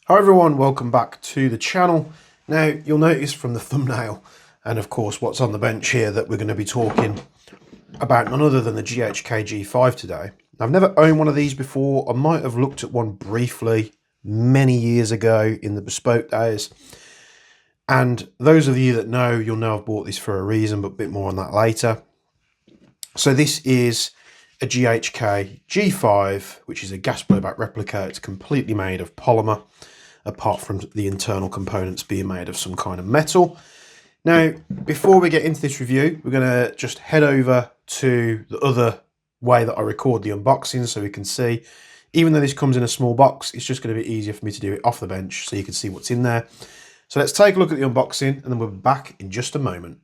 Hi everyone, welcome back to the channel. Now you'll notice from the thumbnail and of course what's on the bench here that we're going to be talking about none other than the GHK G5 today. I've never owned one of these before. I might have looked at one briefly many years ago in the bespoke days, and those of you that know, you'll know I've bought this for a reason, but a bit more on that later. So this is a GHK G5, which is a gas blowback replica. It's completely made of polymer, apart from the internal components being made of some kind of metal. Now, before we get into this review, we're going to just head over to the other way that I record the unboxing so we can see. Even though this comes in a small box, it's just going to be easier for me to do it off the bench so you can see what's in there. So let's take a look at the unboxing and then we'll be back in just a moment.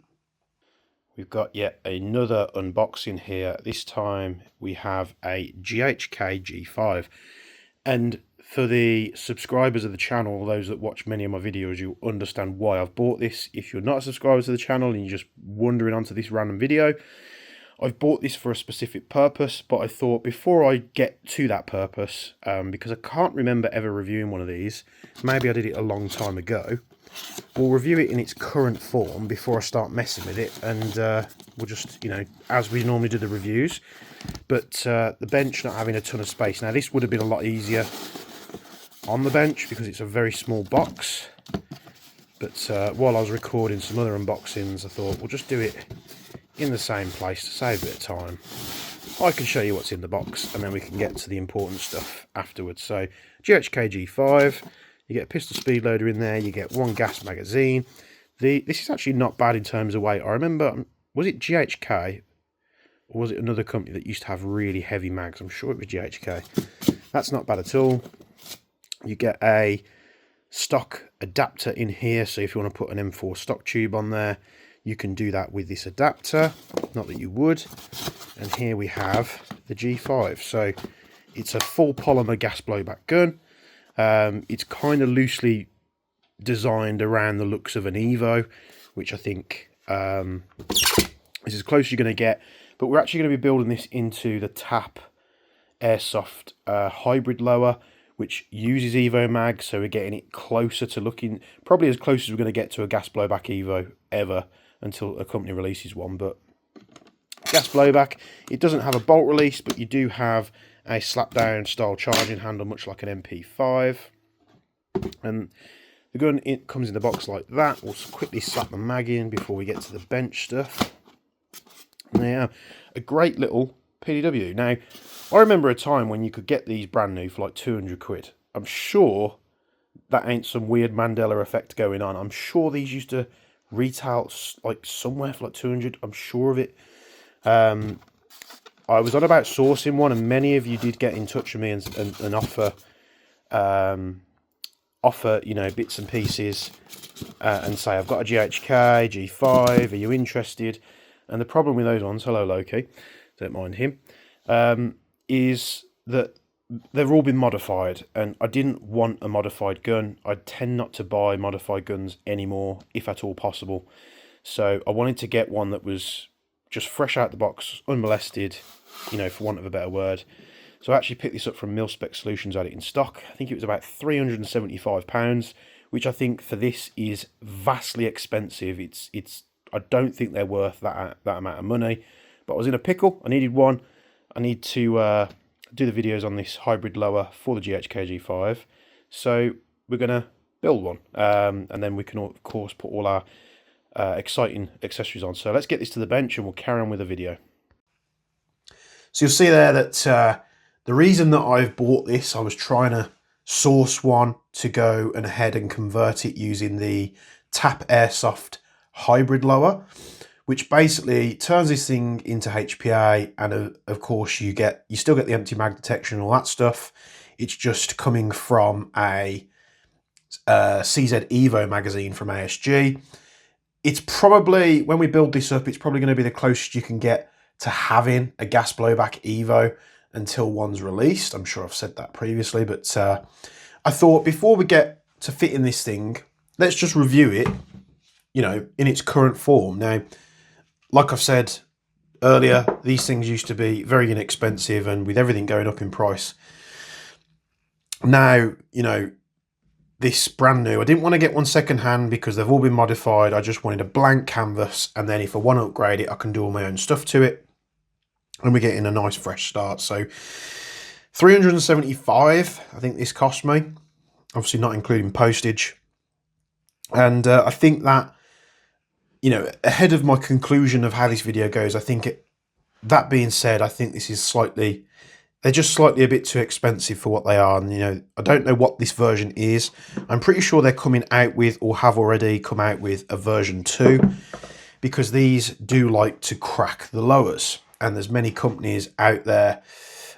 We've got yet another unboxing here. This time we have a GHK G5. And for the subscribers of the channel, those that watch many of my videos, you'll understand why I've bought this. If you're not a subscriber to the channel and you're just wandering onto this random video, I've bought this for a specific purpose, but I thought before I get to that purpose, because I can't remember ever reviewing one of these, maybe I did it a long time ago, we'll review it in its current form before I start messing with it, and we'll just, as we normally do the reviews. But the bench not having a ton of space. Now, this would have been a lot easier on the bench because it's a very small box. But while I was recording some other unboxings, I thought we'll just do it in the same place to save a bit of time. I can show you what's in the box and then we can get to the important stuff afterwards. So, GHK G5. You get a pistol speed loader in there, you get one gas magazine. This is actually not bad in terms of weight. I remember, was it GHK or was it another company that used to have really heavy mags? I'm sure it was GHK. That's not bad at all. You get a stock adapter in here, so if you want to put an M4 stock tube on there, you can do that with this adapter. Not that you would. And here we have the G5. So it's a full polymer gas blowback gun. It's kind of loosely designed around the looks of an Evo, which I think is as close as you're going to get. But we're actually going to be building this into the TAP Airsoft hybrid lower, which uses Evo mag, so we're getting it closer to looking, probably as close as we're going to get to a gas blowback Evo ever until a company releases one. But gas blowback, it doesn't have a bolt release, but you do have a slap down style charging handle, much like an MP5. And the gun, it comes in the box like that. We'll quickly slap the mag in before we get to the bench stuff. Now, a great little PDW. Now, I remember a time when you could get these brand new for like 200 quid. I'm sure that ain't some weird Mandela effect going on. I'm sure these used to retail like somewhere for like 200. I'm sure of it. I was on about sourcing one, and many of you did get in touch with me and offer, bits and pieces, and say, I've got a GHK G5. Are you interested? And the problem with those ones, hello Loki, don't mind him, is that they've all been modified, and I didn't want a modified gun. I tend not to buy modified guns anymore, if at all possible. So I wanted to get one that was just fresh out the box, unmolested, for want of a better word. So I actually picked this up from Mil-Spec Solutions, had it in stock. I think it was about £375, which I think for this is vastly expensive. I don't think they're worth that amount of money. But I was in a pickle. I needed one. I need to do the videos on this hybrid lower for the GHK G5. So we're going to build one. And then we can, of course, put all our exciting accessories on. So let's get this to the bench and we'll carry on with the video. So you'll see there that the reason that I've bought this, I was trying to source one to go and ahead and convert it using the TAP Airsoft hybrid lower, which basically turns this thing into HPA, and of course you still get the empty mag detection and all that stuff. It's just coming from a CZ Evo magazine from ASG. It's probably, when we build this up, it's probably going to be the closest you can get to having a gas blowback Evo until one's released. I'm sure I've said that previously, but I thought before we get to fitting this thing, let's just review it, in its current form. Now, like I've said earlier, these things used to be very inexpensive, and with everything going up in price, now, this brand new. I didn't want to get one second hand because they've all been modified. I just wanted a blank canvas, and then if I want to upgrade it, I can do all my own stuff to it, and we're getting a nice fresh start. So 375, I think this cost me, obviously not including postage. And I think that, you know, ahead of my conclusion of how this video goes, I think that being said, I think this is slightly, they're just slightly a bit too expensive for what they are. And, you know, I don't know what this version is. I'm pretty sure they're coming out with, or have already come out with, a version 2, because these do like to crack the lowers. And there's many companies out there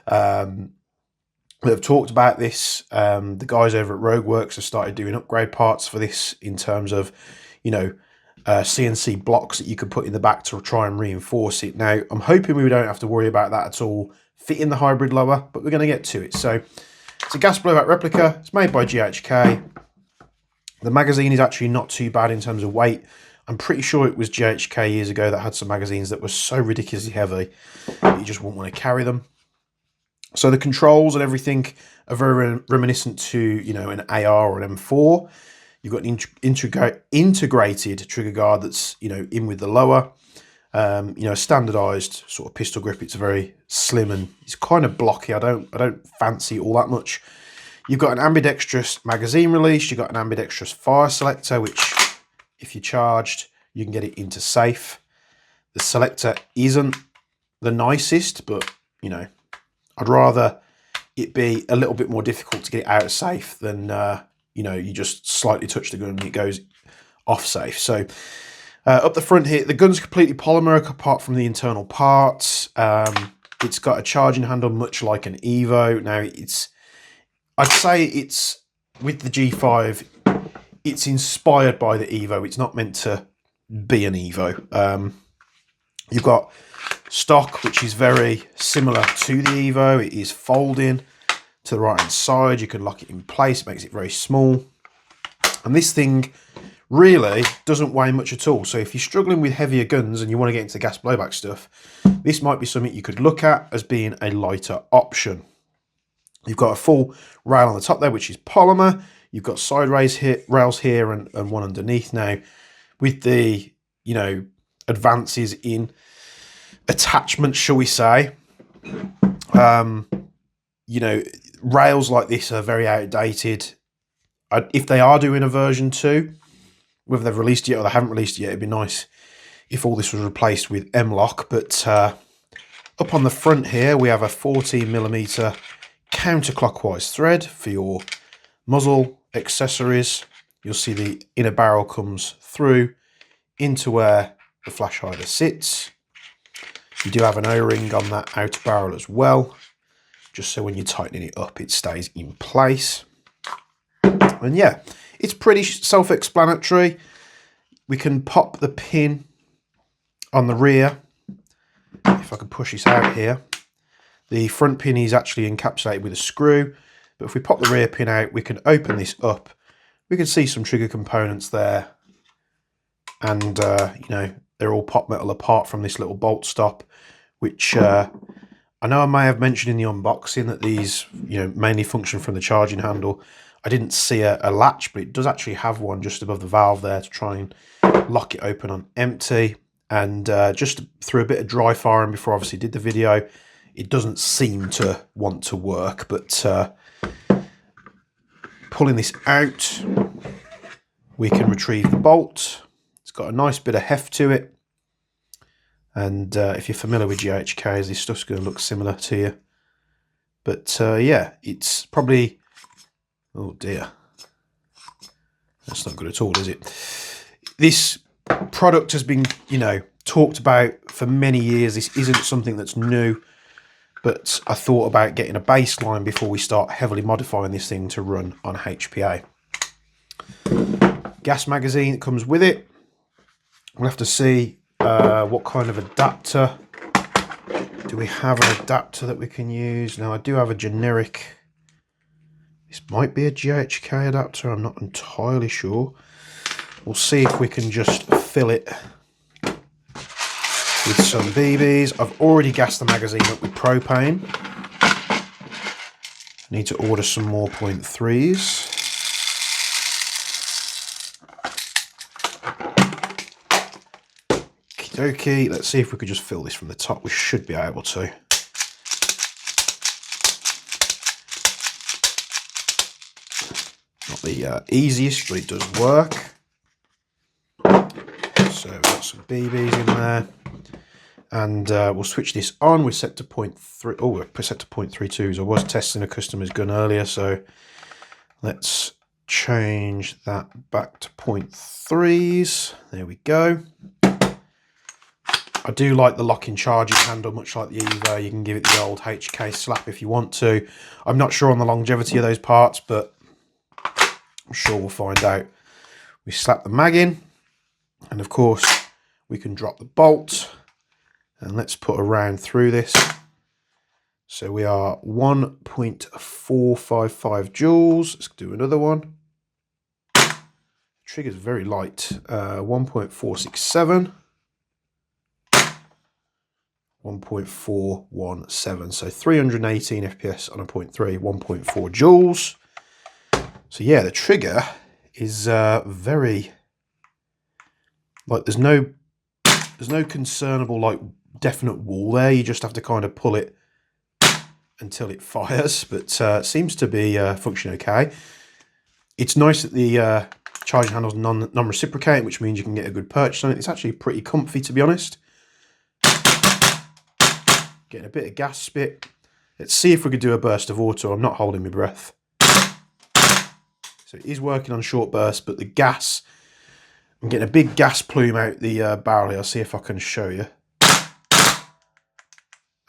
that have talked about this. The guys over at Rogueworks have started doing upgrade parts for this in terms of, you know, CNC blocks that you could put in the back to try and reinforce it. Now, I'm hoping we don't have to worry about that at all fitting the hybrid lower, but we're going to get to it. So it's a gas blowback replica. It's made by GHK. The magazine is actually not too bad in terms of weight. I'm pretty sure it was GHK years ago that had some magazines that were so ridiculously heavy that you just wouldn't want to carry them. So the controls and everything are very reminiscent to, you know, an AR or an M4. You've got an integrated trigger guard that's, you know, in with the lower. You know, standardized sort of pistol grip. It's very slim and it's kind of blocky. I don't fancy it all that much. You've got an ambidextrous magazine release. You've got an ambidextrous fire selector, which, if you're charged, you can get it into safe. The selector isn't the nicest, but, you know, I'd rather it be a little bit more difficult to get it out of safe than, you know, you just slightly touch the gun and it goes off safe. So up the front here, the gun's completely polymer apart from the internal parts. It's got a charging handle much like an Evo. Now, I'd say it's, with the G5, it's inspired by the Evo. It's not meant to be an Evo. You've got stock, which is very similar to the Evo. It is folding to the right hand side. You can lock it in place, makes it very small. And this thing really doesn't weigh much at all. So if you're struggling with heavier guns and you want to get into the gas blowback stuff, this might be something you could look at as being a lighter option. You've got a full rail on the top there, which is polymer. You've got side rails here and one underneath. Now, with the, you know, advances in attachment, shall we say, you know, rails like this are very outdated. If they are doing a version 2, whether they've released it yet or they haven't released it yet, it'd be nice if all this was replaced with M-LOK. But up on the front here, we have a 14mm counterclockwise thread for your muzzle accessories. You'll see the inner barrel comes through into where the flash hider sits. You do have an O-ring on that outer barrel as well, just so when you're tightening it up, it stays in place. And yeah, it's pretty self-explanatory. We can pop the pin on the rear. If I can push this out here. The front pin is actually encapsulated with a screw, but if we pop the rear pin out, we can open this up. We can see some trigger components there. And, you know, they're all pot metal apart from this little bolt stop, which I know I may have mentioned in the unboxing that these, you know, mainly function from the charging handle. I didn't see a latch, but it does actually have one just above the valve there to try and lock it open on empty. And just through a bit of dry firing before I obviously did the video, it doesn't seem to want to work. But pulling this out, we can retrieve the bolt. It's got a nice bit of heft to it. And if you're familiar with GHKs, this stuff's going to look similar to you. But yeah, it's probably... Oh dear. That's not good at all, is it? This product has been, you know, talked about for many years. This isn't something that's new. But I thought about getting a baseline before we start heavily modifying this thing to run on HPA. Gas magazine that comes with it. We'll have to see what kind of adapter. Do we have an adapter that we can use? Now, I do have a generic. This might be a GHK adapter. I'm not entirely sure. We'll see if we can just fill it with some BBs. I've already gassed the magazine up with propane. Need to order some more .3s. Okay, let's see if we could just fill this from the top. We should be able to. Not the easiest, but it does work. So we've got some BBs in there. And we'll switch this on. We're set to 0.3. Oh, we're set to 0.32. I was testing a customer's gun earlier, so let's change that back to 0.3s. There we go. I do like the locking charging handle, much like the Evo. You can give it the old HK slap if you want to. I'm not sure on the longevity of those parts, but I'm sure we'll find out. We slap the mag in, and of course we can drop the bolt. And let's put a round through this. So we are 1.455 joules. Let's do another one. Trigger's very light. 1.467. 1.417. So 318 FPS on a 0.3, 1.4 joules. So yeah, the trigger is very, like, there's no concernable, like, definite wall there. You just have to kind of pull it until it fires, but it seems to be functioning okay. It's nice that the charging handle's non-reciprocating, which means you can get a good purchase on it. It's actually pretty comfy, to be honest. Getting a bit of gas spit. Let's see if we could do a burst of auto. I'm not holding my breath. So it is working on short bursts, but the gas, I'm getting a big gas plume out the barrel here. I'll see if I can show you.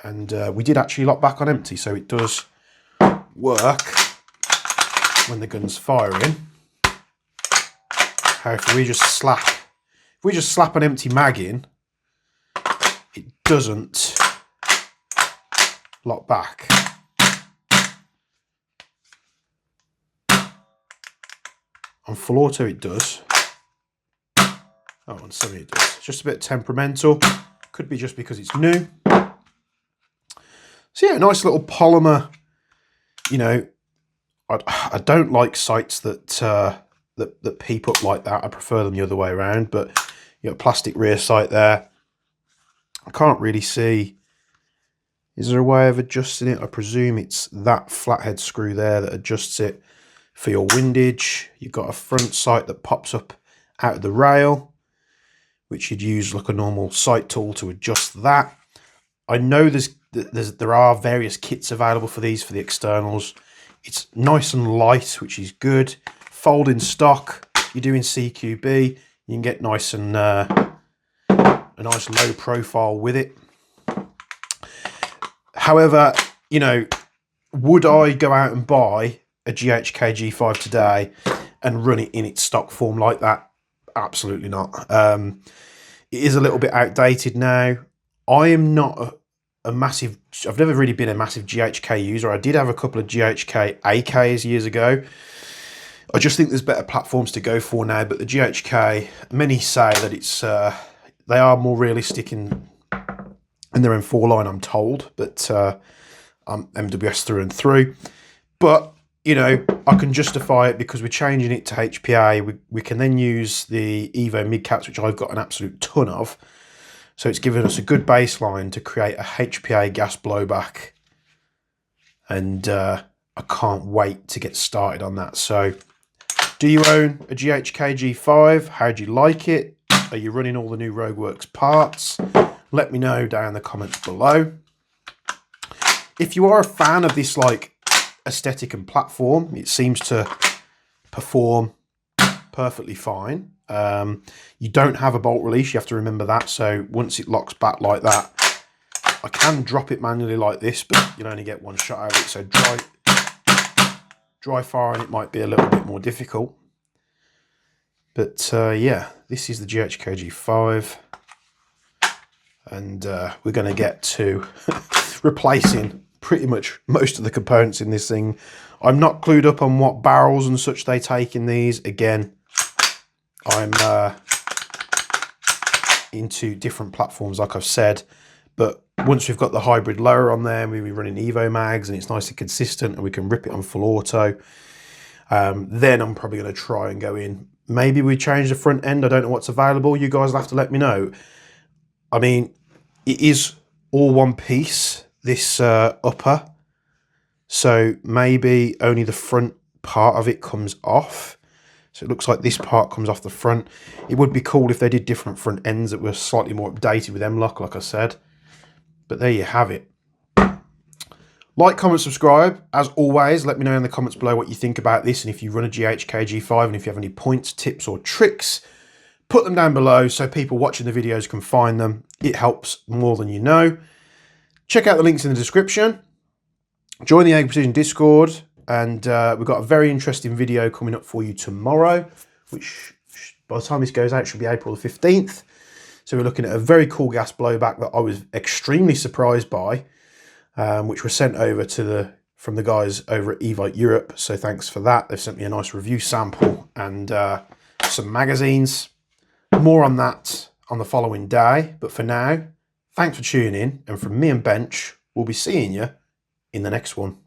And we did actually lock back on empty, so it does work when the gun's firing. However, if we just slap an empty mag in, it doesn't lock back. On full auto it does. Oh, on semi it does. It's just a bit temperamental. Could be just because it's new. So yeah, nice little polymer. You know, I don't like sights that that peep up like that. I prefer them the other way around. But you got a plastic rear sight there. I can't really see. Is there a way of adjusting it? I presume it's that flathead screw there that adjusts it for your windage. You've got a front sight that pops up out of the rail, which you'd use like a normal sight tool to adjust that. I know there are various kits available for these, for the externals. It's nice and light, which is good. Folding stock. You're doing CQB, you can get nice and a nice low profile with it. However, you know, would I go out and buy a GHK G5 today and run it in its stock form like that? Absolutely not. It is a little bit outdated now. I am not a massive, I've never really been a massive GHK user. I did have a couple of GHK AKs years ago. I just think there's better platforms to go for now, but the GHK, many say that it's they are more realistic in their M4 line, I'm told, but I'm MWS through and through. But you know, I can justify it because we're changing it to HPA. We can then use the Evo mid-caps, which I've got an absolute ton of. So it's given us a good baseline to create a HPA gas blowback. And I can't wait to get started on that. So do you own a GHK G5? How do you like it? Are you running all the new Rogueworks parts? Let me know down in the comments below. If you are a fan of this like aesthetic and platform, it seems to perform perfectly fine. You don't have a bolt release, you have to remember that. So once it locks back like that, I can drop it manually like this, but you'll only get one shot out of it. So dry firing it might be a little bit more difficult. But yeah, this is the GHK G5. And we're going to get to replacing pretty much most of the components in this thing. I'm not clued up on what barrels and such they take in these. Again, I'm into different platforms, like I've said. But once we've got the hybrid lower on there, we'll be running Evo mags and it's nice and consistent and we can rip it on full auto. Then I'm probably going to try and go in. Maybe we change the front end. I don't know what's available. You guys will have to let me know. I mean, it is all one piece, this upper. So maybe only the front part of it comes off. So it looks like this part comes off the front. It would be cool if they did different front ends that were slightly more updated with M-LOK, like I said. But there you have it. Like, comment, subscribe. As always, let me know in the comments below what you think about this and if you run a GHK G5 and if you have any points, tips or tricks, put them down below so people watching the videos can find them. It helps more than you know. Check out the links in the description. Join the Ag Precision Discord, and we've got a very interesting video coming up for you tomorrow, which by the time this goes out should be April the 15th. So we're looking at a very cool gas blowback that I was extremely surprised by. Which was sent over from the guys over at Evite Europe. So thanks for that. They've sent me a nice review sample and some magazines. More on that on the following day. But for now, thanks for tuning in. And from me and Bench, we'll be seeing you in the next one.